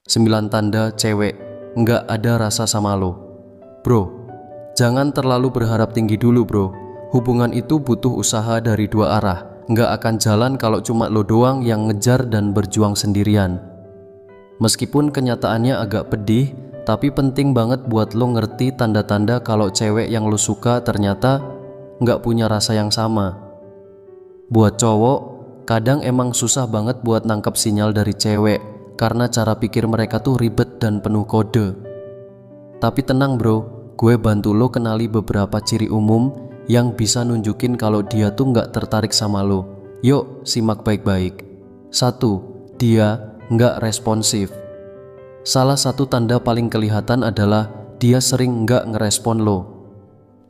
9 tanda cewek nggak ada rasa sama lo. Bro, jangan terlalu berharap tinggi dulu bro. Hubungan itu butuh usaha dari dua arah. Nggak akan jalan kalau cuma lo doang yang ngejar dan berjuang sendirian. Meskipun kenyataannya agak pedih, tapi penting banget buat lo ngerti tanda-tanda kalau cewek yang lo suka ternyata nggak punya rasa yang sama. Buat cowok, kadang emang susah banget buat nangkep sinyal dari cewek karena cara pikir mereka tuh ribet dan penuh kode. Tapi tenang bro, gue bantu lo kenali beberapa ciri umum yang bisa nunjukin kalau dia tuh nggak tertarik sama lo. Yuk, simak baik-baik. 1. Dia nggak responsif. Salah satu tanda paling kelihatan adalah dia sering nggak ngerespon lo.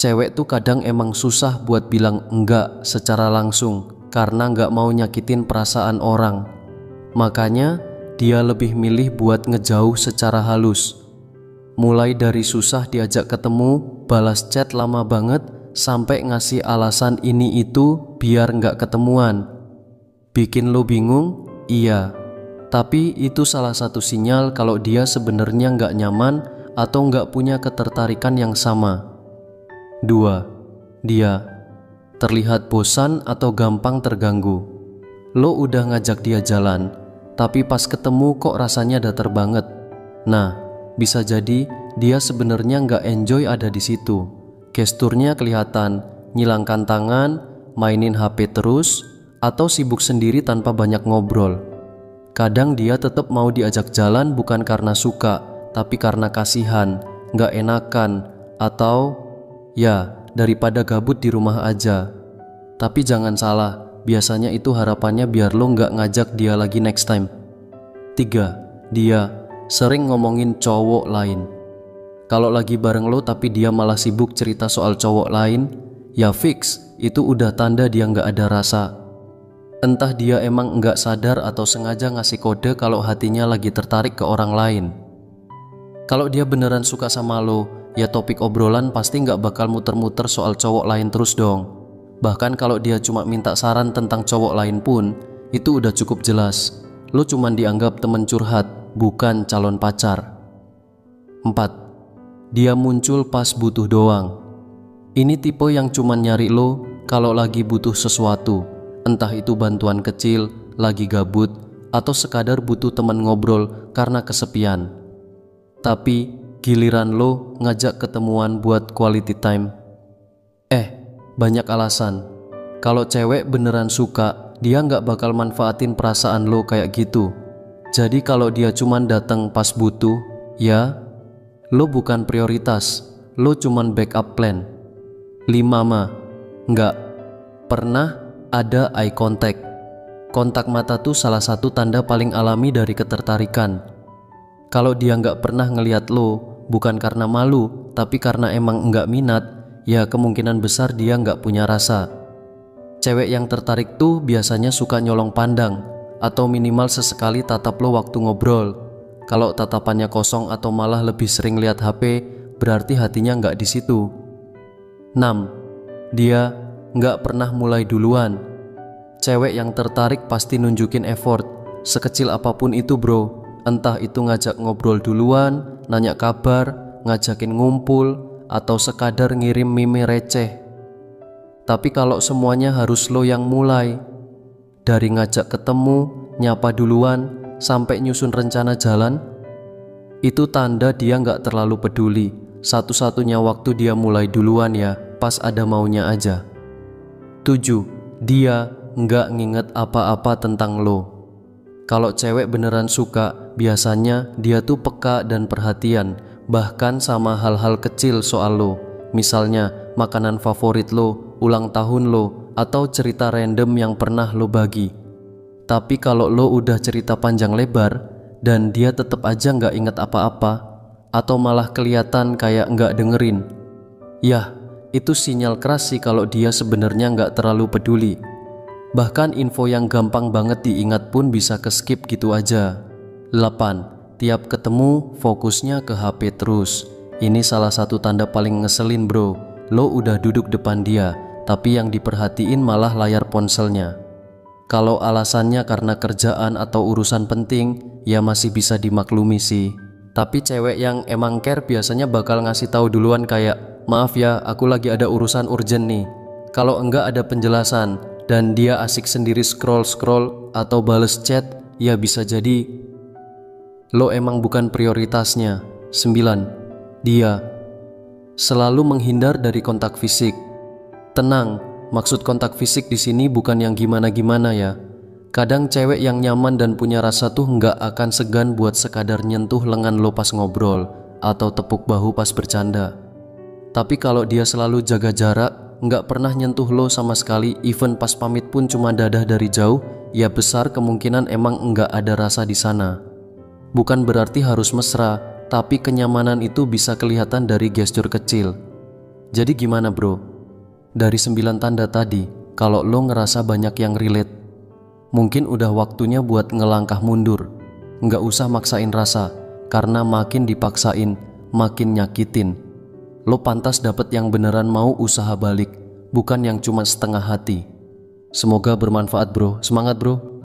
Cewek tuh kadang emang susah buat bilang enggak secara langsung karena nggak mau nyakitin perasaan orang. Makanya dia lebih milih buat ngejauh secara halus. Mulai dari susah diajak ketemu, balas chat lama banget, sampai ngasih alasan ini itu biar nggak ketemuan. Bikin lo bingung? Iya. Tapi itu salah satu sinyal kalau dia sebenarnya nggak nyaman atau nggak punya ketertarikan yang sama. 2. Dia terlihat bosan atau gampang terganggu. Lo udah ngajak dia jalan, tapi pas ketemu kok rasanya datar banget. Nah, bisa jadi dia sebenarnya nggak enjoy ada di situ. Gesturnya kelihatan, nyilangkan tangan, mainin HP terus, atau sibuk sendiri tanpa banyak ngobrol. Kadang dia tetap mau diajak jalan bukan karena suka, tapi karena kasihan, nggak enakan, atau ya daripada gabut di rumah aja. Tapi jangan salah, biasanya itu harapannya biar lo nggak ngajak dia lagi next time. 3. Dia sering ngomongin cowok lain. Kalau lagi bareng lo tapi dia malah sibuk cerita soal cowok lain, ya fix, itu udah tanda dia nggak ada rasa. Entah dia emang nggak sadar atau sengaja ngasih kode kalau hatinya lagi tertarik ke orang lain. Kalau dia beneran suka sama lo, ya topik obrolan pasti nggak bakal muter-muter soal cowok lain terus dong. Bahkan kalau dia cuma minta saran tentang cowok lain pun, itu udah cukup jelas. Lo cuman dianggap temen curhat, bukan calon pacar. 4. Dia muncul pas butuh doang. Ini tipe yang cuman nyari lo kalau lagi butuh sesuatu. Entah itu bantuan kecil, lagi gabut, atau sekadar butuh teman ngobrol karena kesepian. Tapi giliran lo ngajak ketemuan buat quality time, banyak alasan. Kalau cewek beneran suka, dia nggak bakal manfaatin perasaan lo kayak gitu. Jadi kalau dia cuman datang pas butuh, ya lo bukan prioritas, lo cuman backup plan. 5. Nggak pernah ada eye contact. Kontak mata tuh salah satu tanda paling alami dari ketertarikan. Kalau dia nggak pernah ngeliat lo, bukan karena malu, tapi karena emang nggak minat, ya kemungkinan besar dia nggak punya rasa. Cewek yang tertarik tuh biasanya suka nyolong pandang, atau minimal sesekali tatap lo waktu ngobrol. Kalau tatapannya kosong atau malah lebih sering lihat HP, berarti hatinya nggak di situ. 6. Dia nggak pernah mulai duluan. Cewek yang tertarik pasti nunjukin effort, sekecil apapun itu bro. Entah itu ngajak ngobrol duluan, nanya kabar, ngajakin ngumpul, atau sekadar ngirim meme receh. Tapi kalau semuanya harus lo yang mulai, dari ngajak ketemu, nyapa duluan, sampai nyusun rencana jalan, itu tanda dia nggak terlalu peduli. Satu-satunya waktu dia mulai duluan ya pas ada maunya aja. 7. Dia nggak nginget apa-apa tentang lo. Kalau cewek beneran suka, biasanya dia tuh peka dan perhatian, bahkan sama hal-hal kecil soal lo. Misalnya makanan favorit lo, ulang tahun lo, atau cerita random yang pernah lo bagi. Tapi kalau lo udah cerita panjang lebar dan dia tetap aja nggak inget apa-apa, atau malah kelihatan kayak nggak dengerin, yah itu sinyal keras sih kalau dia sebenarnya nggak terlalu peduli. Bahkan info yang gampang banget diingat pun bisa ke-skip gitu aja. 8. Tiap ketemu fokusnya ke HP terus. Ini salah satu tanda paling ngeselin bro. Lo udah duduk depan dia, tapi yang diperhatiin malah layar ponselnya. Kalau alasannya karena kerjaan atau urusan penting, ya masih bisa dimaklumi sih. Tapi cewek yang emang care biasanya bakal ngasih tahu duluan kayak, maaf ya, aku lagi ada urusan urgent nih. Kalau enggak ada penjelasan dan dia asik sendiri scroll-scroll atau bales chat, ya bisa jadi lo emang bukan prioritasnya. 9. Dia selalu menghindar dari kontak fisik. Tenang, maksud kontak fisik di sini bukan yang gimana-gimana ya. Kadang cewek yang nyaman dan punya rasa tuh nggak akan segan buat sekadar nyentuh lengan lo pas ngobrol atau tepuk bahu pas bercanda. Tapi kalau dia selalu jaga jarak, nggak pernah nyentuh lo sama sekali, even pas pamit pun cuma dadah dari jauh, ya besar kemungkinan emang nggak ada rasa di sana. Bukan berarti harus mesra, tapi kenyamanan itu bisa kelihatan dari gestur kecil. Jadi gimana bro? Dari 9 tanda tadi, kalau lo ngerasa banyak yang relate, mungkin udah waktunya buat ngelangkah mundur. Nggak usah maksain rasa, karena makin dipaksain, makin nyakitin. Lo pantas dapet yang beneran mau usaha balik, bukan yang cuma setengah hati. Semoga bermanfaat bro, semangat bro.